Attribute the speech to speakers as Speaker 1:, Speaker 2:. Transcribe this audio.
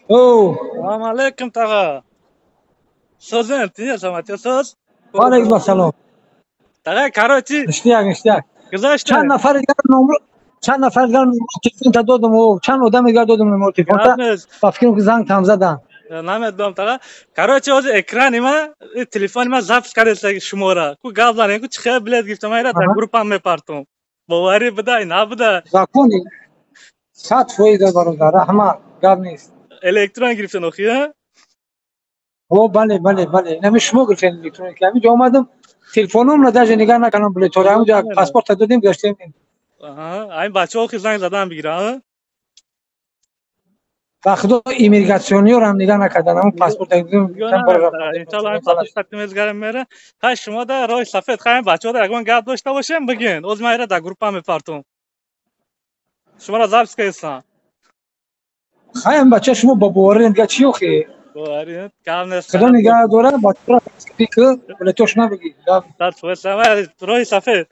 Speaker 1: او
Speaker 2: سلام علیکم تاغا سوزن تیه سمت سوز
Speaker 1: وعلیکم السلام.
Speaker 2: تاغا کاروچی
Speaker 1: اشتیاق
Speaker 2: گذاشته
Speaker 1: چند نفر دیگر تلفن تا دادم و چند آدم دیگر دادم نمبر تلفن تا
Speaker 2: گذاشته
Speaker 1: با فکرم که زنگ تام زدن.
Speaker 2: نامد دام تاغا کاروچی از اکرانی ما تلفن ما زفت کرده شماره کو گابلانه کو چخه بلد گفتم اینا در گروپ هم میپارتم باوری بدای نبوده
Speaker 1: زاکونی 100% برادر رحمت گاب نیست.
Speaker 2: الکترون گرفتن اخیه
Speaker 1: او بله نمی شما گفتن الکترونیک همینجا آمدم تلفنم نداشت نگاه نکنم بلیطور همونجا پاسپورت دادیم گشتیم.
Speaker 2: این بچه ها زنگ زدن بگیرن
Speaker 1: با خدا ایمیگراسیونی رو هم نگاه نکردن همون پاسپورت دادیم
Speaker 2: نه انشالله این پاسپورت ختم میگردم میره ها شما در راه سفید خواهیم بچه ها در اگه گپ داشته باشیم بگین از ما در گروپ هم میپارتم شما را زبط کیسان
Speaker 1: خواهیم بچه شما با باوری نگاه چی خیلی
Speaker 2: باوری کام نیست
Speaker 1: خدا نگاه داره بچه را که بلیطورش نبگی
Speaker 2: در راه سفید